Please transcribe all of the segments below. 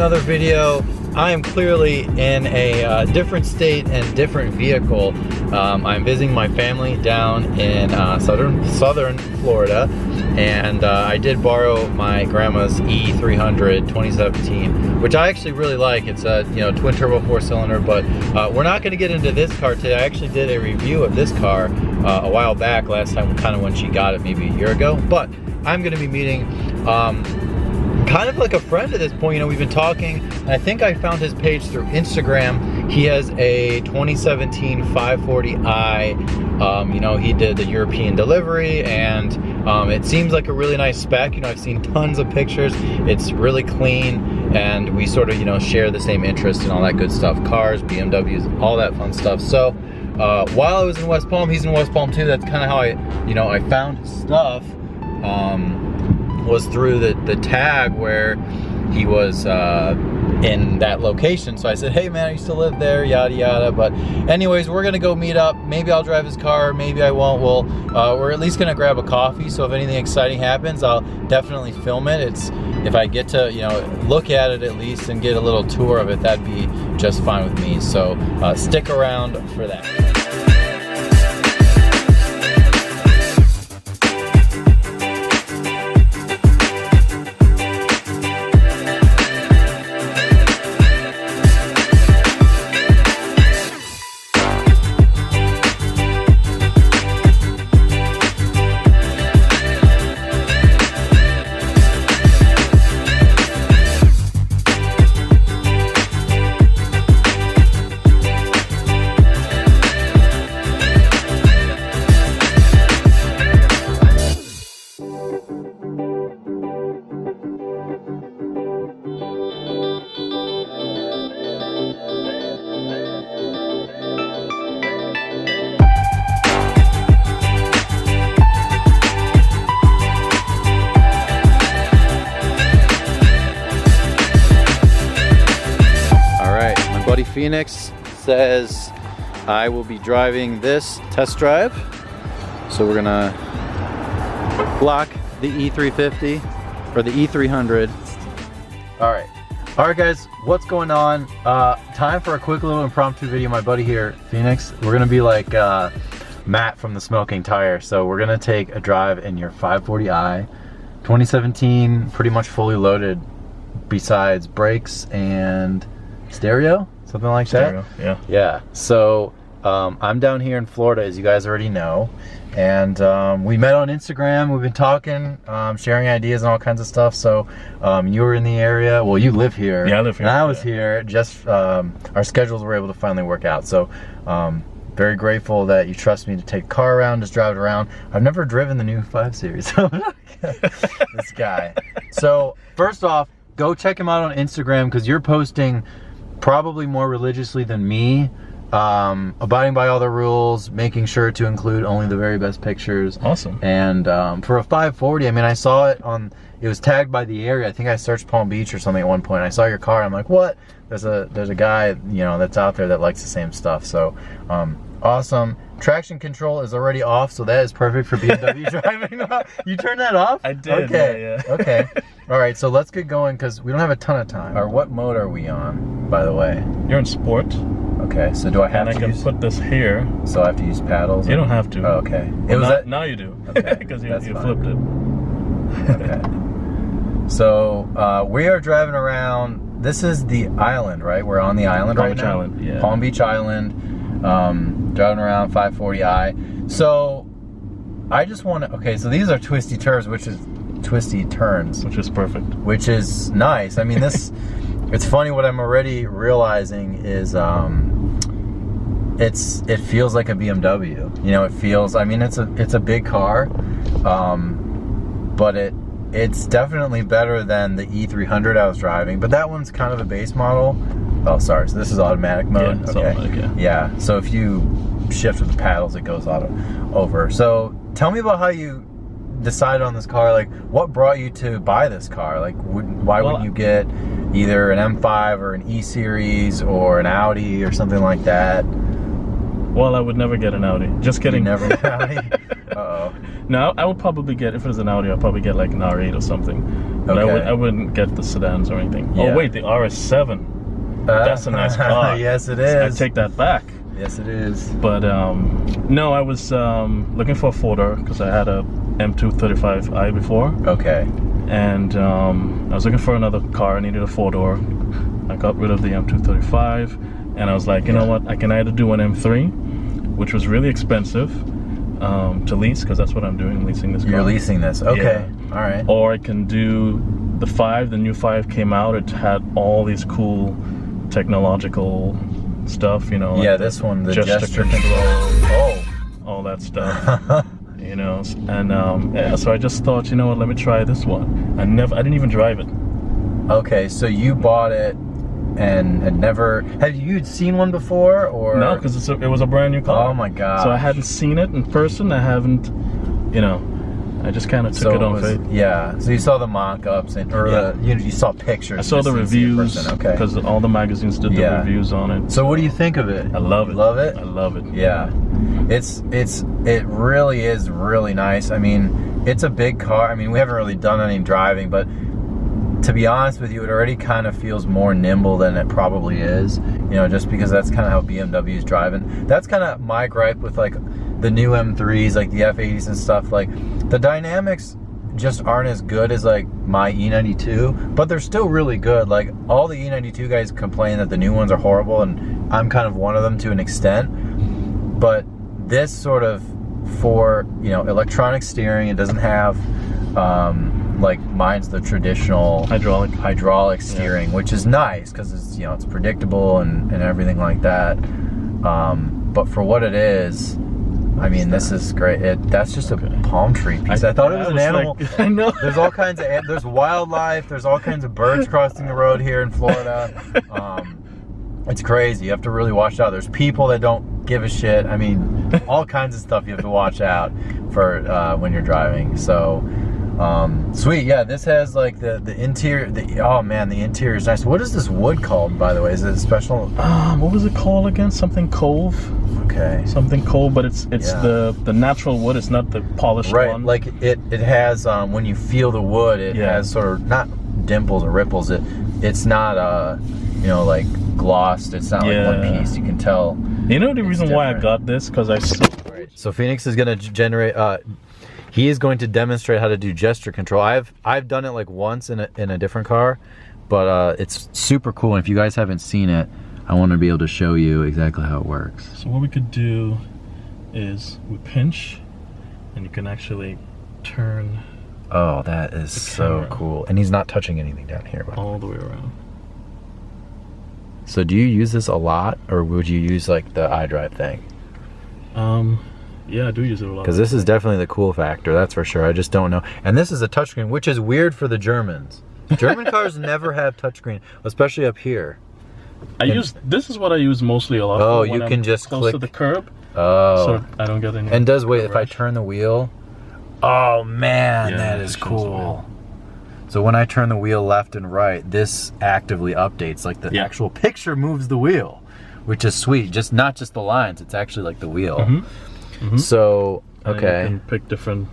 another video. I am clearly in a different state and different vehicle. I'm visiting my family down in southern Florida, and I did borrow my grandma's E300 2017, which I actually really like. It's a twin turbo 4-cylinder, but we're not going to get into this car today. I actually did a review of this car a while back, last time, kind of when she got it, maybe a year ago. But I'm going to be meeting kind of like a friend at this point. We've been talking, and I think I found his page through Instagram. He has a 2017 540i. He did the European delivery, and it seems like a really nice spec. I've seen tons of pictures. It's really clean, and we sort of share the same interest and all that good stuff. Cars, BMWs, all that fun stuff. So while I was in West Palm, he's in West Palm too. That's kind of how I found his stuff. Was through the tag where he was in that location. So I said, hey man, I used to live there, yada yada. But anyways, we're gonna go meet up. Maybe I'll drive his car, maybe I won't. We're at least gonna grab a coffee, so if anything exciting happens, I'll definitely film it. If I get to look at it at least and get a little tour of it, that'd be just fine with me. So stick around for that. Phoenix says I will be driving this test drive, so we're gonna block the E350 or the E300. All right guys, what's going on? Time for a quick little impromptu video. My buddy here, Phoenix, we're gonna be like Matt from the Smoking Tire. So we're gonna take a drive in your 540i 2017, pretty much fully loaded besides brakes and stereo, something like that. Stereo, yeah. So I'm down here in Florida, as you guys already know, and we met on Instagram. We've been talking, sharing ideas and all kinds of stuff. So you were in the area. Well, you live here. Yeah, I live here. And I was here. Just our schedules were able to finally work out. So very grateful that you trust me to take the car around, just drive it around. I've never driven the new 5 Series. This guy. So first off, go check him out on Instagram, because you're posting probably more religiously than me, abiding by all the rules, making sure to include only the very best pictures. Awesome. And for a 540, I mean, I saw it it was tagged by the area. I think I searched Palm Beach or something at one point. I saw your car. I'm like, what? There's a guy that's out there that likes the same stuff. So awesome. Traction control is already off, so that is perfect for BMW driving. You turned that off? I did. Okay. Yeah. Okay. All right, so let's get going, because we don't have a ton of time. Or what mode are we on, by the way? You're in sport. Okay, so do I have to use... put this here. So I have to use paddles? You don't have to. Oh, okay. Now you do. Okay. Because you flipped it. Okay. So we are driving around. This is the island, right? We're on the island right now? Palm Beach Island, yeah. Palm Beach Island. Driving around 540i. So I just want to, okay, so these are twisty turns, which is perfect, which is nice. I mean, this it's funny, what I'm already realizing is it feels like a BMW. It feels, I mean, it's a big car, but it's definitely better than the E300 I was driving, but that one's kind of a base model. Oh, sorry, so this is automatic mode? Yeah, it's okay. automatic, Yeah, so if you shift with the paddles, it goes over. So tell me about how you decided on this car. Like, what brought you to buy this car? Like, why wouldn't you get either an M5 or an E-Series or an Audi or something like that? Well, I would never get an Audi. Just You kidding. never get Audi? Uh-oh. No, I would probably get, if it was an Audi, I'd probably get like an R8 or something. But Okay. I wouldn't get the sedans or anything. Yeah. Oh wait, the RS7. That's a nice car. Yes, it I is. take that back. Yes, it is. But no, I was looking for a four-door because I had a M235i before. Okay. And I was looking for another car. I needed a four-door. I got rid of the M235, and I was like, you know what? I can either do an M3, which was really expensive to lease, because that's what I'm doing. I'm leasing this car. You're leasing this. Okay. Yeah. All right. Or I can do the 5. The new 5 came out. It had all these cool technological stuff, you know. Like Yeah, this one, the gesture control. oh, all that stuff. You know, and yeah, so I just thought, you know what, let me try this one. I didn't even drive it. Okay, so you bought it and had never, had you seen one before, or? No, because it was a brand new car. Oh my god. So I hadn't seen it in person. I haven't, you know, I just kind of took it on faith. Yeah, so you saw the mock-ups, and, or Yeah. you saw pictures. I saw just the didn't see it in reviews, person. Okay. because all the magazines did the Yeah. reviews on it. So what do you think of it? I love it. Love it? I love it. Yeah. It really is really nice. I mean, it's a big car. I mean, we haven't really done any driving, but to be honest with you, it already kind of feels more nimble than it probably is. You know, just because that's kind of how BMW is driving. That's kind of my gripe with like the new M3s, like the F80s and stuff. Like the dynamics just aren't as good as like my E92, but they're still really good. Like all the E92 guys complain that the new ones are horrible, and I'm kind of one of them to an extent. But this sort of, for, you know, electronic steering, it doesn't have like mine's the traditional hydraulic steering, which is nice because it's, you know, it's predictable and everything like that. But for what it is, I mean, this is great. That's just a palm tree piece. I thought it was an animal. Like, I know. There's all kinds of, there's wildlife. There's all kinds of birds crossing the road here in Florida. It's crazy. You have to really watch out. There's people that don't give a shit. I mean, all kinds of stuff you have to watch out for when you're driving. So, sweet. Yeah, this has like the interior. Oh man, the interior is nice. What is this wood called, by the way? Is it a special? What was it called again? Something Cove. Okay. Something Cove, but it's Yeah. the natural wood. It's not the polished Right. one. Like it has when you feel the wood, it has sort of not dimples or ripples. It's not you know, like glossed. It's not like one piece. You can tell. You know the reason why I different. got this, because I saw. So Phoenix is going to generate. He is going to demonstrate how to do gesture control. I've done it like once in a different car, but it's super cool. And if you guys haven't seen it, I want to be able to show you exactly how it works. So what we could do is we pinch, and you can actually turn. Oh, that is so cool. And he's not touching anything down here. All the way around. So do you use this a lot, or would you use like the iDrive thing? Yeah, I do use it a lot. Because this is definitely the cool factor, that's for sure. I just don't know. And this is a touchscreen, which is weird for the Germans. German cars never have touchscreen, especially up here. This is what I use mostly a lot. Oh, for when you can I'm just close click to the curb. Oh. So I don't get any. And wait, if I turn the wheel? Oh man, Yeah, that is it shows the cool. wheel. So when I turn the wheel left and right, this actively updates. Like the actual picture moves the wheel, which is sweet. Not just the lines, it's actually like the wheel. So, okay. And you can pick different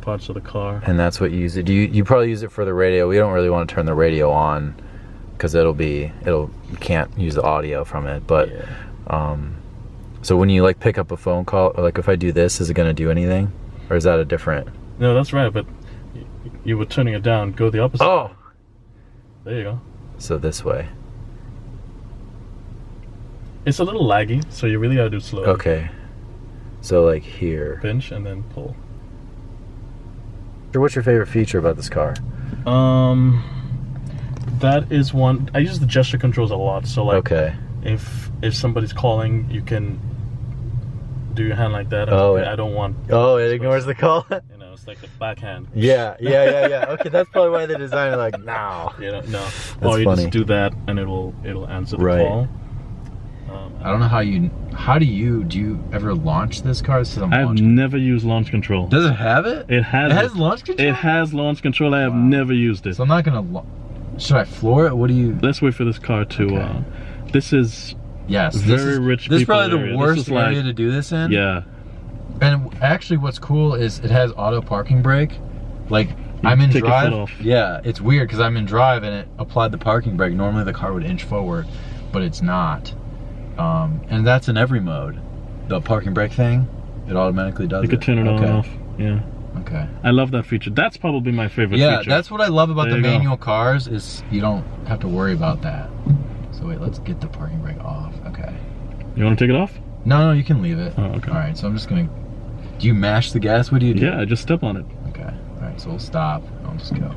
parts of the car. And that's what you use it. You probably use it for the radio. We don't really want to turn the radio on because you can't use the audio from it. But so when you like pick up a phone call, or like if I do this, is it going to do anything, or is that a different? No, that's right. But you were turning it down. Go the opposite. Oh, there you go. so this way. It's a little laggy, so you really gotta do slow. Okay. So like here. Pinch and then pull. What's your favorite feature about this car? That is one. I use the gesture controls a lot. So like, Okay. if somebody's calling, you can do your hand like that. And Oh, okay, yeah. I don't want. Oh, it ignores the call? You know, it's like the backhand. Yeah. Okay, that's probably why they designed it like, no. You know, no. That's Or you funny. just do that, and it'll answer the Right. call. I don't know how do you ever launch this car? I've never used launch control. Does it have it? It has launch control? It has launch control. I have never used it. So I'm not gonna should I floor it? What do you? Let's wait for this car to Okay. this is Yes, Very rich This is people probably area. the worst This is area to do this in. Yeah. And actually what's cool is it has auto parking brake. Like, I'm in take your drive. foot off. Yeah, it's weird because I'm in drive and it applied the parking brake. Normally the car would inch forward, but it's not. And that's in every mode. The parking brake thing, it automatically does it. You could turn it on and off. Yeah. Okay. I love that feature. That's probably my favorite feature. Yeah, that's what I love about There the you go. manual cars is you don't have to worry about that. So wait, let's get the parking brake off. Okay. You want to take it off? No, you can leave it. Oh, okay. All right, so I'm just gonna. Do you mash the gas? What do you do? Yeah, I just step on it. Okay. All right, so we'll stop. I'll just go.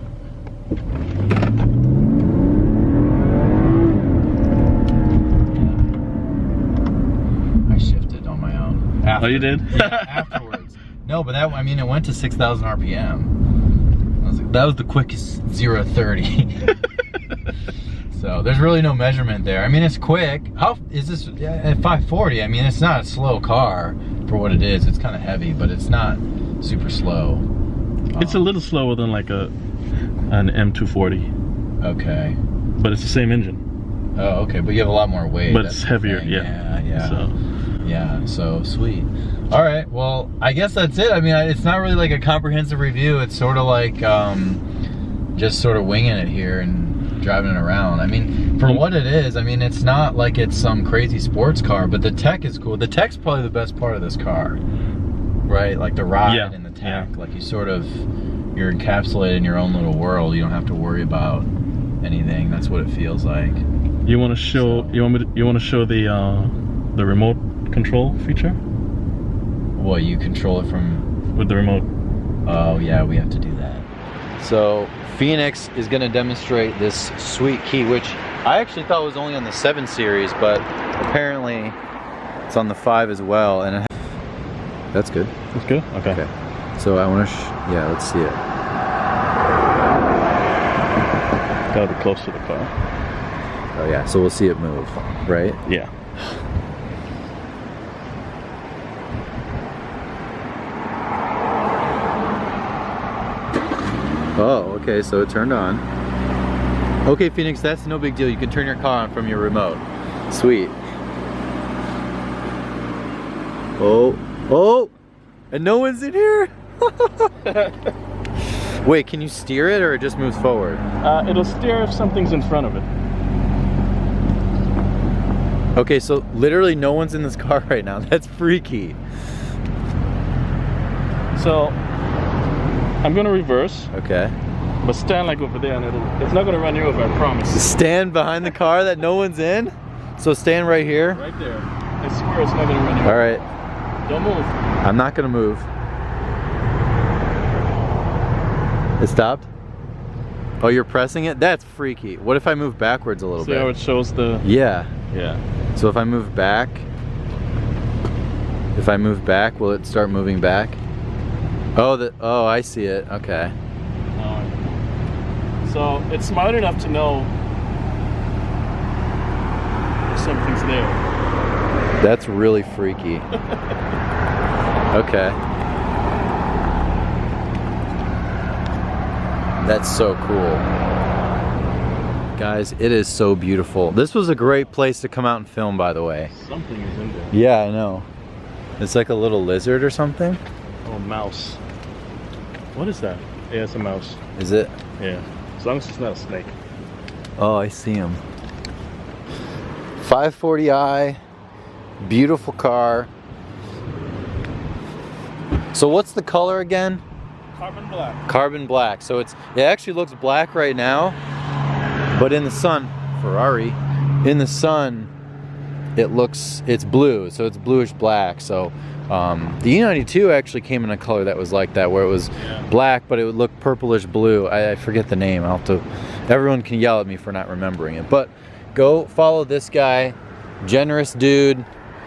I shifted on my own. Oh, you did? Yeah, afterwards. No, but that, I mean, it went to 6,000 RPM. That was the quickest 0 to 30. So there's really no measurement there. I mean, it's quick. How is this at 540? I mean, it's not a slow car for what it is. It's kind of heavy, but it's not super slow. It's a little slower than like an M240. Okay. But it's the same engine. Oh, okay. But you have a lot more weight. But That's it's the heavier, thing. yeah. Yeah. So. Yeah, so sweet. All right, well, I guess that's it. I mean, it's not really like a comprehensive review. It's sort of like just sort of winging it here and driving it around. I mean, for what it is, I mean, it's not like it's some crazy sports car, but the tech is cool. The tech's probably the best part of this car, right? Like the ride and the tech. Yeah. Like you're encapsulated in your own little world. You don't have to worry about anything. That's what it feels like. You want to show? You want to show the remote control feature? What, you control it from? With the remote. Oh yeah, we have to do that. So Phoenix is going to demonstrate this sweet key, which I actually thought was only on the 7 Series, but apparently it's on the 5 as well. And that's good. That's good? Okay. So I want to, yeah, let's see it. Gotta be close to the car. Oh yeah, so we'll see it move, right? Yeah. Oh, okay, so it turned on. Okay, Phoenix, that's no big deal. You can turn your car on from your remote. Sweet. Oh, and no one's in here? Wait, can you steer it or it just moves forward? It'll steer if something's in front of it. Okay, so literally no one's in this car right now. That's freaky. So, I'm gonna reverse. Okay. But stand like over there and it's not gonna run you over, I promise. Stand behind the car that no one's in? So stand right here? Right there. I swear it's not gonna run you over. Alright. Don't move. I'm not gonna move. It stopped? Oh, you're pressing it? That's freaky. What if I move backwards a little bit? See how it shows the... Yeah. Yeah. So if I move back, will it start moving back? Oh, I see it. Okay. So it's smart enough to know if something's there. That's really freaky. Okay. That's so cool. Guys, it is so beautiful. This was a great place to come out and film, by the way. Something is in there. Yeah, I know. It's like a little lizard or something. Oh, mouse. What is that? Yeah, it's a mouse. Is it? Yeah. As long as it's not a snake. Oh, I see him. 540i, beautiful car. So what's the color again? Carbon black. Carbon black. So it actually looks black right now, but in the sun, Ferrari, in the sun, it's blue. So it's bluish black. So the E92 actually came in a color that was like that, where it was black, but it would look purplish blue. I forget the name. Everyone can yell at me for not remembering it. But go follow this guy, generous dude,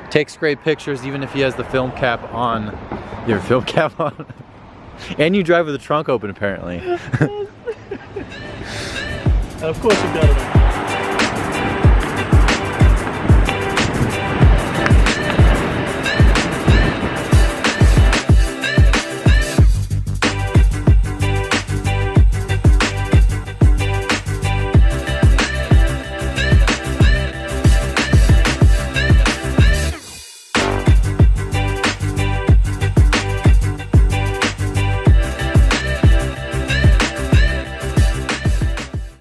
takes great pictures, even if he has the film cap on. Your film cap on, and you drive with the trunk open apparently. Of course you got it on.